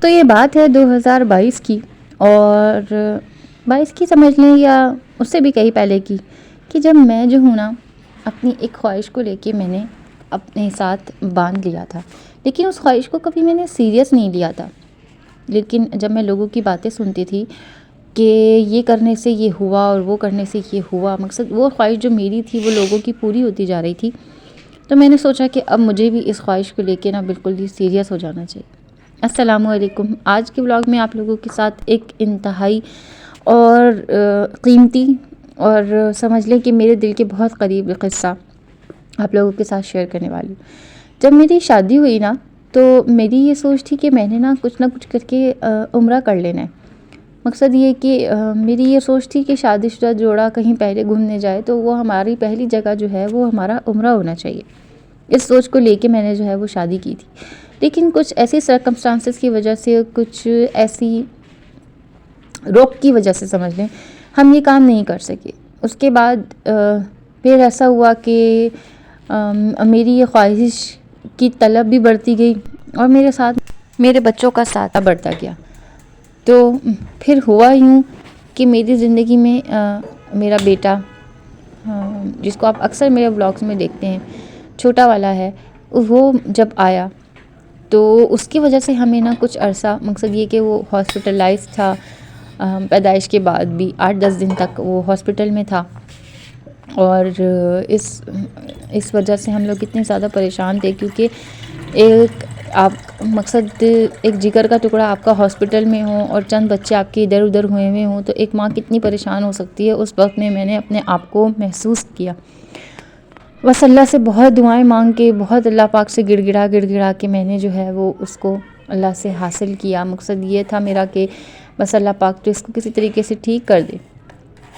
تو یہ بات ہے 2022 کی، اور 22 کی سمجھ لیں یا اس سے بھی کہیں پہلے کی، کہ جب میں جو ہوں نا اپنی ایک خواہش کو لے کے میں نے اپنے ساتھ باندھ لیا تھا، لیکن اس خواہش کو کبھی میں نے سیریس نہیں لیا تھا. لیکن جب میں لوگوں کی باتیں سنتی تھی کہ یہ کرنے سے یہ ہوا اور وہ کرنے سے یہ ہوا، مقصد وہ خواہش جو میری تھی وہ لوگوں کی پوری ہوتی جا رہی تھی، تو میں نے سوچا کہ اب مجھے بھی اس خواہش کو لے کے نا بالکل ہی سیریس ہو جانا چاہیے. السلام علیکم. آج کے ولاگ میں آپ لوگوں کے ساتھ ایک انتہائی اور قیمتی اور سمجھ لیں کہ میرے دل کے بہت قریب قصہ آپ لوگوں کے ساتھ شیئر کرنے والی ہوں. جب میری شادی ہوئی نا تو میری یہ سوچ تھی کہ میں نے نہ کچھ کر کے عمرہ کر لینا ہے. مقصد یہ کہ میری یہ سوچ تھی کہ شادی شدہ جوڑا کہیں پہلے گھومنے جائے تو وہ ہماری پہلی جگہ جو ہے وہ ہمارا عمرہ ہونا چاہیے. اس سوچ کو لے کے میں نے جو ہے وہ شادی کی تھی. لیکن کچھ ایسی سرکمسٹانسز کی وجہ سے، کچھ ایسی روک کی وجہ سے سمجھ لیں ہم یہ کام نہیں کر سکے. اس کے بعد پھر ایسا ہوا کہ میری یہ خواہش کی طلب بھی بڑھتی گئی اور میرے ساتھ میرے بچوں کا ساتھ بڑھتا گیا. تو پھر ہوا یوں کہ میری زندگی میں میرا بیٹا، جس کو آپ اکثر میرے ولاگس میں دیکھتے ہیں، چھوٹا والا ہے، وہ جب آیا تو اس کی وجہ سے ہمیں نا کچھ عرصہ، مقصد یہ کہ وہ ہاسپٹلائز تھا، پیدائش کے بعد بھی 8-10 دن تک وہ ہاسپٹل میں تھا. اور اس وجہ سے ہم لوگ اتنے زیادہ پریشان تھے، کیونکہ مقصد ایک جگر کا ٹکڑا آپ کا ہاسپٹل میں ہو اور چند بچے آپ کے ادھر ادھر ہوئے ہوئے ہوں تو ایک ماں کتنی پریشان ہو سکتی ہے. اس وقت میں نے اپنے آپ کو محسوس کیا. بس اللہ سے بہت دعائیں مانگ کے، بہت اللہ پاک سے گڑ گڑا کے میں نے جو ہے وہ اس کو اللہ سے حاصل کیا. مقصد یہ تھا میرا کہ بس اللہ پاک تو اس کو کسی طریقے سے ٹھیک کر دے.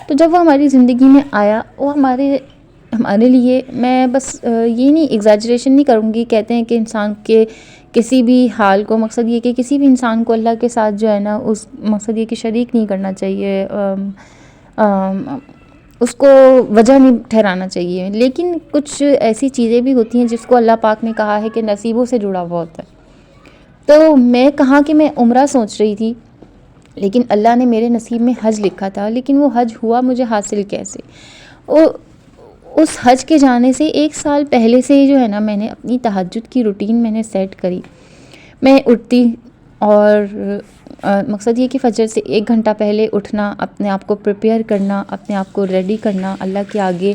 تو جب وہ ہماری زندگی میں آیا، وہ ہمارے لیے، میں بس یہ نہیں ایگزیجریشن نہیں کروں گی، کہتے ہیں کہ انسان کے کسی بھی حال کو، مقصد یہ کہ کسی بھی انسان کو اللہ کے ساتھ جو ہے نا اس مقصد یہ کہ شریک نہیں کرنا چاہیے، اس کو وجہ نہیں ٹھہرانا چاہیے. لیکن کچھ ایسی چیزیں بھی ہوتی ہیں جس کو اللہ پاک نے کہا ہے کہ نصیبوں سے جڑا ہوا ہوتا ہے. تو میں کہاں کہ میں عمرہ سوچ رہی تھی، لیکن اللہ نے میرے نصیب میں حج لکھا تھا. لیکن وہ حج ہوا مجھے حاصل کیسے؟ اس حج کے جانے سے 1 سال پہلے سے ہی جو ہے نا میں نے اپنی تہجد کی روٹین میں نے سیٹ کری. میں اٹھتی اور مقصد یہ کہ فجر سے 1 گھنٹہ پہلے اٹھنا، اپنے آپ کو پریپیئر کرنا، اپنے آپ کو ریڈی کرنا اللہ کے آگے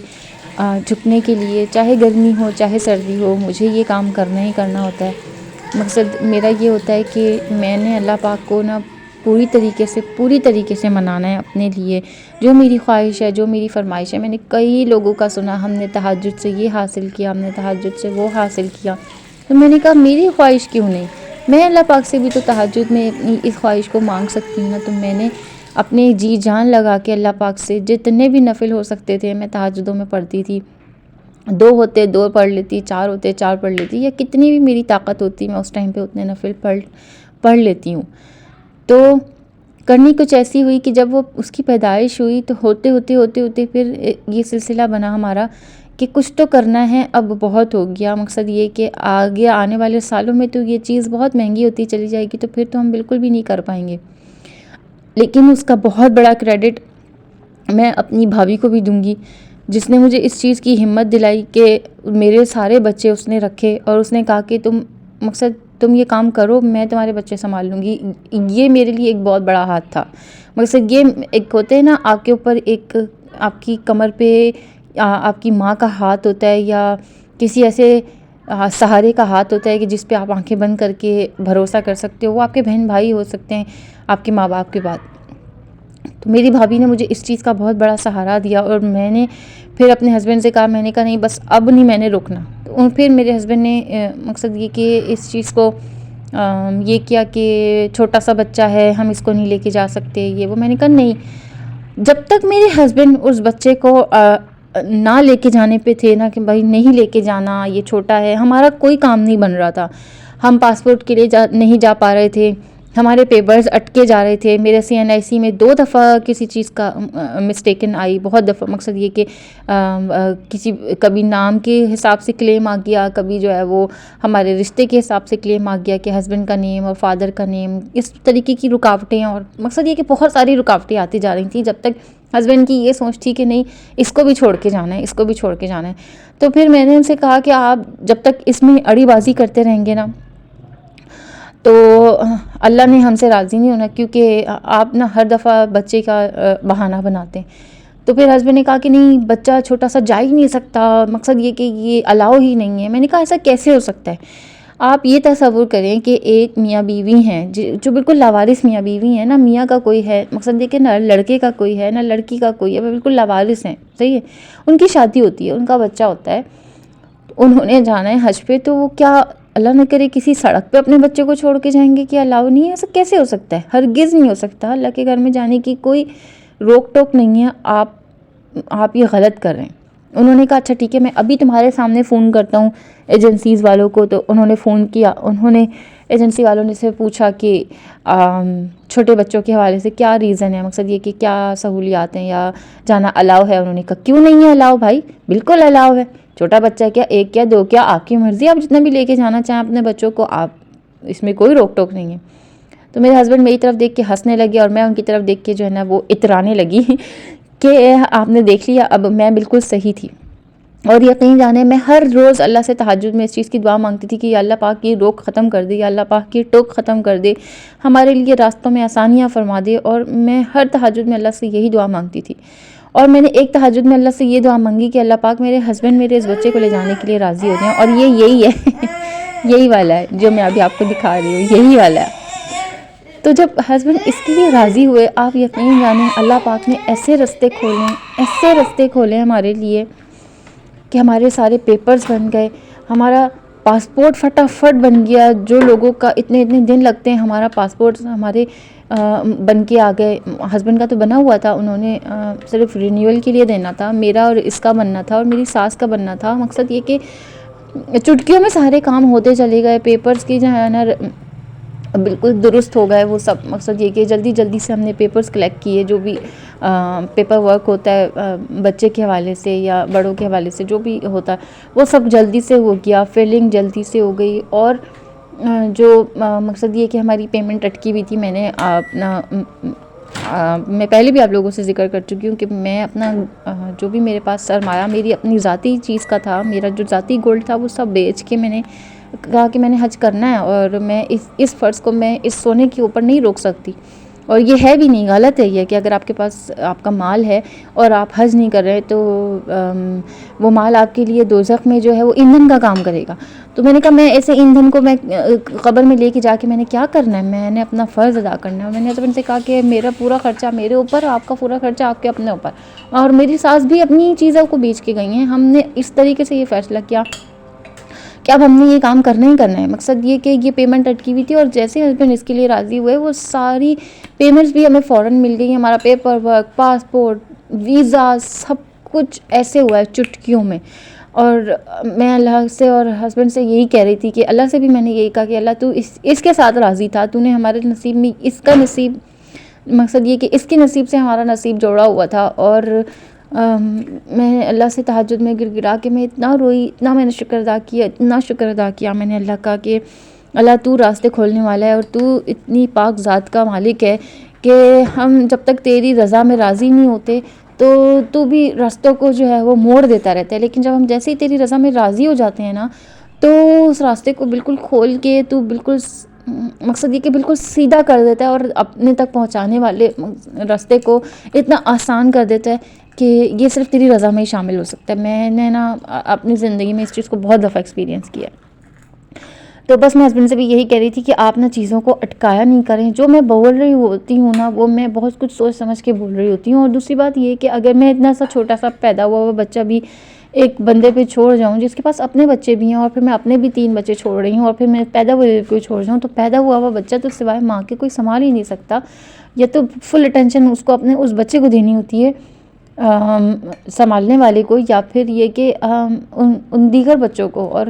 جھکنے کے لیے، چاہے گرمی ہو چاہے سردی ہو، مجھے یہ کام کرنا ہی کرنا ہوتا ہے. مقصد میرا یہ ہوتا ہے کہ میں نے اللہ پاک کو نا پوری طریقے سے منانا ہے اپنے لیے. جو میری خواہش ہے، جو میری فرمائش ہے، میں نے کئی لوگوں کا سنا، ہم نے تہجد سے یہ حاصل کیا، ہم نے تہجد سے وہ حاصل کیا. تو میں نے کہا میری خواہش کیوں نہیں؟ میں اللہ پاک سے بھی تو تہجد میں اپنی اس خواہش کو مانگ سکتی ہوں نا. تو میں نے اپنے جی جان لگا کے اللہ پاک سے جتنے بھی نفل ہو سکتے تھے میں تہجدوں میں پڑھتی تھی. 2 ہوتے 2 پڑھ لیتی، 4 ہوتے 4 پڑھ لیتی، یا کتنی بھی میری طاقت ہوتی میں اس ٹائم پہ اتنے نفل پڑھ لیتی ہوں. تو کرنی کچھ ایسی ہوئی کہ جب وہ اس کی پیدائش ہوئی تو ہوتے پھر یہ سلسلہ بنا ہمارا کہ کچھ تو کرنا ہے، اب بہت ہو گیا. مقصد یہ کہ آگے آنے والے سالوں میں تو یہ چیز بہت مہنگی ہوتی چلی جائے گی، تو پھر تو ہم بالکل بھی نہیں کر پائیں گے. لیکن اس کا بہت بڑا کریڈٹ میں اپنی بھابھی کو بھی دوں گی، جس نے مجھے اس چیز کی ہمت دلائی کہ میرے سارے بچے اس نے رکھے اور اس نے کہا کہ تم یہ کام کرو، میں تمہارے بچے سنبھال لوں گی. یہ میرے لیے ایک بہت بڑا ہاتھ تھا. مقصد یہ ایک ہوتے ہیں نا آپ کے اوپر، ایک آپ کی کمر پہ آپ کی ماں کا ہاتھ ہوتا ہے یا کسی ایسے سہارے کا ہاتھ ہوتا ہے کہ جس پہ آپ آنکھیں بند کر کے بھروسہ کر سکتے ہو. وہ آپ کے بہن بھائی ہو سکتے ہیں آپ کے ماں باپ کے بعد. تو میری بھابھی نے مجھے اس چیز کا بہت بڑا سہارا دیا اور میں نے پھر اپنے ہسبینڈ سے کہا، میں نے کہا نہیں بس اب نہیں میں نے رکنا. تو پھر میرے ہسبینڈ نے مقصد یہ کہ اس چیز کو یہ کیا کہ چھوٹا سا بچہ ہے، ہم اس کو نہیں لے کے جا سکتے، یہ وہ. میں نے کہا نہیں، جب تک میرے ہسبینڈ اس بچے کو نہ لے کے جانے پہ تھے نا کہ بھائی نہیں لے کے جانا، یہ چھوٹا ہے، ہمارا کوئی کام نہیں بن رہا تھا. ہم پاسپورٹ کے لیے نہیں جا پا رہے تھے، ہمارے پیپرز اٹکے جا رہے تھے. میرے CNIC میں 2 دفعہ کسی چیز کا مسٹیکن آئی, بہت دفعہ. مقصد یہ کہ کبھی نام کے حساب سے کلیم آ گیا, کبھی جو ہے وہ ہمارے رشتے کے حساب سے کلیم آ گیا کہ ہسبینڈ کا نیم اور فادر کا نیم, اس طریقے کی رکاوٹیں. اور مقصد یہ کہ بہت ساری رکاوٹیں آتی جا رہی تھیں, جب تک ہسبینڈ کی یہ سوچ تھی کہ نہیں اس کو بھی چھوڑ کے جانا ہے, اس کو بھی چھوڑ کے جانا ہے. تو پھر میں نے ان سے کہا کہ آپ جب تک اس میں اڑی بازی کرتے رہیں گے نا تو اللہ نے ہم سے راضی نہیں ہونا, کیونکہ آپ نا ہر دفعہ بچے کا بہانہ بناتے ہیں. تو پھر ہسبینڈ نے کہا کہ نہیں بچہ چھوٹا سا جا ہی نہیں سکتا, مقصد یہ کہ یہ الاؤ ہی نہیں ہے. میں نے کہا ایسا کیسے ہو سکتا ہے؟ آپ یہ تصور کریں کہ ایک میاں بیوی ہیں جو بالکل لاوارث میاں بیوی ہیں, نہ میاں کا کوئی ہے, مقصد یہ کہ نہ لڑکے کا کوئی ہے نہ لڑکی کا کوئی ہے, وہ بالکل لاوارث ہیں, صحیح ہے. ان کی شادی ہوتی ہے, ان کا بچہ ہوتا ہے, انہوں نے جانا ہے حج پہ, تو وہ کیا اللہ نہ کرے کسی سڑک پہ اپنے بچے کو چھوڑ کے جائیں گے؟ کہ الاؤ نہیں ہے, ایسا کیسے ہو سکتا ہے؟ ہرگز نہیں ہو سکتا. اللہ کے گھر میں جانے کی کوئی روک ٹوک نہیں ہے, آپ یہ غلط کر رہے ہیں. انہوں نے کہا اچھا ٹھیک ہے, میں ابھی تمہارے سامنے فون کرتا ہوں ایجنسیز والوں کو. تو انہوں نے فون کیا, انہوں نے ایجنسی والوں نے سے پوچھا کہ چھوٹے بچوں کے حوالے سے کیا ریزن ہے, مقصد یہ کہ کیا سہولیات ہیں یا جانا الاؤ ہے. انہوں نے کہا کیوں نہیں ہے الاؤ بھائی, بالکل الاؤ ہے. چھوٹا بچہ کیا, 1 کیا 2 کیا, آپ کی مرضی, آپ جتنا بھی لے کے جانا چاہیں اپنے بچوں کو, آپ اس میں کوئی روک ٹوک نہیں ہے. تو میرے ہسبینڈ میری طرف دیکھ کے ہنسنے لگے اور میں ان کی طرف دیکھ کے جو ہے نا وہ اترانے لگی کہ آپ نے دیکھ لیا, اب میں بالکل صحیح تھی. اور یقین جانے میں ہر روز اللہ سے تہجد میں اس چیز کی دعا مانگتی تھی کہ یا اللہ پاک کی روک ختم کر دے, یا اللہ پاک کی ٹوک ختم کر دے, ہمارے لیے راستوں میں آسانیاں فرما دے. اور میں ہر تہجد میں اللہ سے یہی دعا مانگتی تھی. اور میں نے ایک تہجد میں اللہ سے یہ دعا مانگی کہ اللہ پاک میرے ہسبینڈ میرے اس بچے کو لے جانے کے لیے راضی ہو جائیں. اور یہی ہے یہی والا ہے جو میں ابھی آپ کو دکھا رہی ہوں, یہی والا ہے. تو جب ہسبینڈ اس کے لیے راضی ہوئے, آپ یقین جانیں اللہ پاک نے ایسے رستے کھولے ہمارے لیے کہ ہمارے سارے پیپرز بن گئے, ہمارا پاسپورٹ فٹافٹ بن گیا. جو لوگوں کا اتنے دن لگتے ہیں, ہمارا پاسپورٹ ہمارے بن کے آ گئے. ہسبینڈ کا تو بنا ہوا تھا, انہوں نے صرف رینیول کے لیے دینا تھا. میرا اور اس کا بننا تھا اور میری ساس کا بننا تھا. مقصد یہ کہ چٹکیوں میں سارے کام ہوتے چلے گئے. پیپرز کی جو ہے نا بالکل درست ہو گئے وہ سب. مقصد یہ کہ جلدی سے ہم نے پیپرز کلیکٹ کیے, جو بھی پیپر ورک ہوتا ہے بچے کے حوالے سے یا بڑوں کے حوالے سے جو بھی ہوتا ہے وہ سب جلدی سے ہو گیا, فلنگ جلدی سے ہو گئی. اور جو مقصد یہ کہ ہماری پیمنٹ اٹکی ہوئی تھی, میں نے اپنا میں پہلے بھی آپ لوگوں سے ذکر کر چکی ہوں کہ میں اپنا جو بھی میرے پاس سرمایہ میری اپنی ذاتی چیز کا تھا, میرا جو ذاتی گولڈ تھا وہ سب بیچ کے میں نے کہا کہ میں نے حج کرنا ہے, اور میں اس فرض کو میں اس سونے کے اوپر نہیں روک سکتی. اور یہ ہے بھی نہیں, غلط ہے یہ کہ اگر آپ کے پاس آپ کا مال ہے اور آپ حج نہیں کر رہے تو وہ مال آپ کے لیے دوزخ میں جو ہے وہ ایندھن کا کام کرے گا. تو میں نے کہا میں ایسے ایندھن کو میں قبر میں لے کے جا کے میں نے کیا کرنا ہے, میں نے اپنا فرض ادا کرنا ہے. میں نے ہسبینڈ سے کہا کہ میرا پورا خرچہ میرے اوپر, آپ کا پورا خرچہ آپ کے اپنے اوپر. اور میری ساس بھی اپنی چیزوں کو بیچ کے گئی ہیں. ہم نے اس طریقے سے یہ فیصلہ کیا کہ اب ہم نے یہ کام کرنا ہی کرنا ہے. مقصد یہ کہ یہ پیمنٹ اٹکی ہوئی تھی اور جیسے ہسبینڈ اس کے لیے راضی ہوئے وہ ساری پیمنٹس بھی ہمیں فوراً مل گئی. ہمارا پیپر ورک, پاسپورٹ, ویزا, سب کچھ ایسے ہوا ہے چٹکیوں میں. اور میں اللہ سے اور ہسبینڈ سے یہی کہہ رہی تھی کہ اللہ سے بھی میں نے یہی کہا کہ اللہ تو اس کے ساتھ راضی تھا, تو نے ہمارے نصیب میں اس کا نصیب, مقصد یہ کہ اس کے نصیب سے ہمارا نصیب جوڑا ہوا تھا. اور میں اللہ سے تہجد میں گر گرا کے میں اتنا روئی, اتنا میں نے شکر ادا کیا میں نے اللہ کا کہ اللہ تو راستے کھولنے والا ہے اور تو اتنی پاک ذات کا مالک ہے کہ ہم جب تک تیری رضا میں راضی نہیں ہوتے تو بھی راستوں کو جو ہے وہ موڑ دیتا رہتا ہے. لیکن جب ہم جیسے ہی تیری رضا میں راضی ہو جاتے ہیں نا تو اس راستے کو بالکل کھول کے تو بالکل مقصد یہ کہ بالکل سیدھا کر دیتا ہے اور اپنے تک پہنچانے والے راستے کو اتنا آسان کر دیتا ہے کہ یہ صرف تیری رضا میں ہی شامل ہو سکتا ہے. میں نے نا اپنی زندگی میں اس چیز کو بہت دفعہ ایکسپیرینس کیا ہے. تو بس میں ہسبینڈ سے بھی یہی کہہ رہی تھی کہ آپ نا چیزوں کو اٹکایا نہیں کریں. جو میں بول رہی ہوتی ہوں نا وہ میں بہت کچھ سوچ سمجھ کے بول رہی ہوتی ہوں. اور دوسری بات یہ کہ اگر میں اتنا سا چھوٹا سا پیدا ہوا بچہ بھی ایک بندے پہ چھوڑ جاؤں جس کے پاس اپنے بچے بھی ہیں, اور پھر میں اپنے بھی 3 بچے چھوڑ رہی ہوں, اور پھر میں پیدا ہوئے کوئی چھوڑ جاؤں, تو پیدا ہوا ہوا بچہ تو سوائے ماں کے کوئی سنبھال ہی نہیں سکتا. یا تو فل اٹینشن اس کو اپنے اس بچے کو دینی ہوتی ہے سنبھالنے والے کو, یا پھر یہ کہ ان دیگر بچوں کو. اور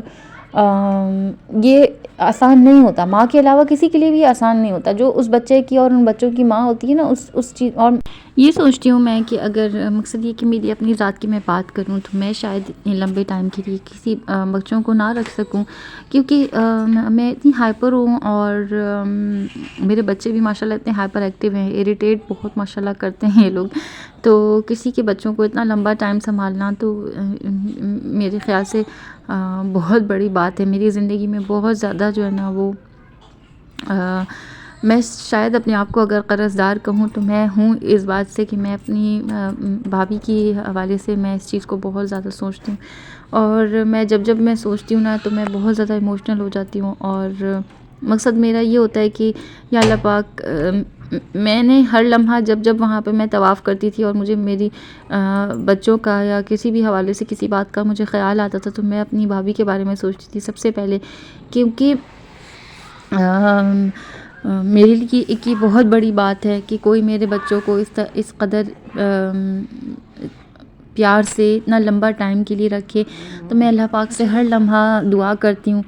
یہ آسان نہیں ہوتا، ماں کے علاوہ کسی کے لیے بھی آسان نہیں ہوتا. جو اس بچے کی اور ان بچوں کی ماں ہوتی ہے نا، اس چیز. اور یہ سوچتی ہوں میں کہ اگر مقصد یہ کہ میری اپنی ذات کی میں بات کروں تو میں شاید اتنے لمبے ٹائم کے لیے کسی بچوں کو نہ رکھ سکوں، کیونکہ میں اتنی ہائپر ہوں اور میرے بچے بھی ماشاء اللہ اتنے ہائپر ایکٹیو ہیں، اریٹیٹ بہت ماشاء اللہ کرتے ہیں یہ لوگ. تو کسی کے بچوں کو اتنا لمبا ٹائم سنبھالنا تو میرے خیال سے بہت بڑی بات ہے. میری زندگی میں بہت زیادہ جو ہے نا وہ میں شاید اپنے آپ کو اگر قرضدار کہوں تو میں ہوں اس بات سے کہ میں اپنی بھابھی کی حوالے سے میں اس چیز کو بہت زیادہ سوچتی ہوں. اور میں جب میں سوچتی ہوں نا تو میں بہت زیادہ ایموشنل ہو جاتی ہوں. اور مقصد میرا یہ ہوتا ہے کہ یا اللہ پاک، میں نے ہر لمحہ جب وہاں پہ میں طواف کرتی تھی اور مجھے میری بچوں کا یا کسی بھی حوالے سے کسی بات کا مجھے خیال آتا تھا تو میں اپنی بھابھی کے بارے میں سوچتی تھی سب سے پہلے، کیونکہ میرے لیے ایک یہ بہت بڑی بات ہے کہ کوئی میرے بچوں کو اس قدر پیار سے اتنا لمبا ٹائم کے لیے رکھے. تو میں اللہ پاک سے ہر لمحہ دعا کرتی ہوں.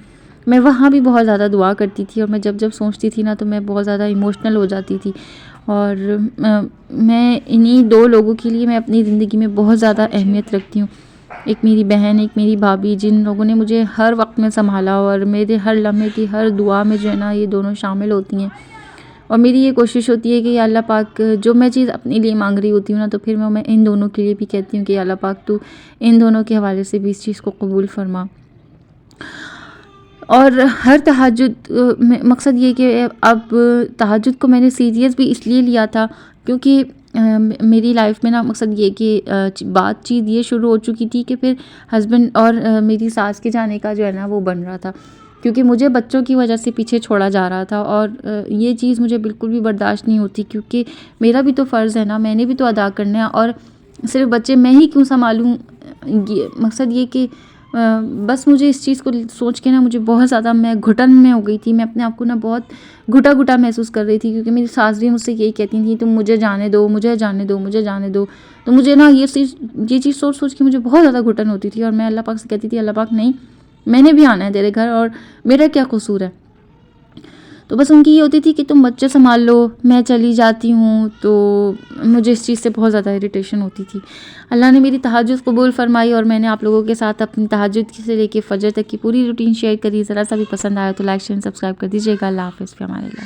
میں وہاں بھی بہت زیادہ دعا کرتی تھی اور میں جب سوچتی تھی نا تو میں بہت زیادہ ایموشنل ہو جاتی تھی. اور میں انہی دو لوگوں کے لیے میں اپنی زندگی میں بہت زیادہ اہمیت رکھتی ہوں. ایک میری بہن، ایک میری بھابھی، جن لوگوں نے مجھے ہر وقت میں سنبھالا اور میرے ہر لمحے کی ہر دعا میں جو ہے نا یہ دونوں شامل ہوتی ہیں. اور میری یہ کوشش ہوتی ہے کہ یا اللہ پاک جو میں چیز اپنے لیے مانگ رہی ہوتی ہوں نا تو پھر میں ان دونوں کے لیے بھی کہتی ہوں کہ یا اللہ پاک تو ان دونوں کے حوالے سے بھی اس چیز کو قبول فرما. اور ہر تہجد، مقصد یہ کہ اب تہجد کو میں نے سیریس بھی اس لیے لیا تھا کیونکہ میری لائف میں نا مقصد یہ کہ بات چیت یہ شروع ہو چکی تھی کہ پھر ہسبینڈ اور میری ساس کے جانے کا جو ہے نا وہ بن رہا تھا، کیونکہ مجھے بچوں کی وجہ سے پیچھے چھوڑا جا رہا تھا. اور یہ چیز مجھے بالکل بھی برداشت نہیں ہوتی، کیونکہ میرا بھی تو فرض ہے نا، میں نے بھی تو ادا کرنا ہے. اور صرف بچے میں ہی کیوں سنبھالوں؟ مقصد یہ کہ بس مجھے اس چیز کو سوچ کے نا مجھے بہت زیادہ میں گھٹن میں ہو گئی تھی. میں اپنے آپ کو نا بہت گھٹا محسوس کر رہی تھی، کیونکہ میری ساس بھی مجھ سے یہی کہتی تھیں تم مجھے جانے دو، مجھے جانے دو، مجھے جانے دو. تو مجھے نا یہ چیز سوچ کے مجھے بہت زیادہ گھٹن ہوتی تھی. اور میں اللہ پاک سے کہتی تھی اللہ پاک نہیں، میں نے بھی آنا ہے تیرے گھر، اور میرا کیا قصور ہے؟ تو بس ان کی یہ ہوتی تھی کہ تم بچے سنبھال لو، میں چلی جاتی ہوں. تو مجھے اس چیز سے بہت زیادہ اریٹیشن ہوتی تھی. اللہ نے میری تہجد قبول فرمائی اور میں نے آپ لوگوں کے ساتھ اپنی تہجد سے لے کے فجر تک کی پوری روٹین شیئر کری. ذرا سا بھی پسند آیا تو لائک شیئر سبسکرائب کر دیجیے گا. اللہ حافظ، فی امان اللہ.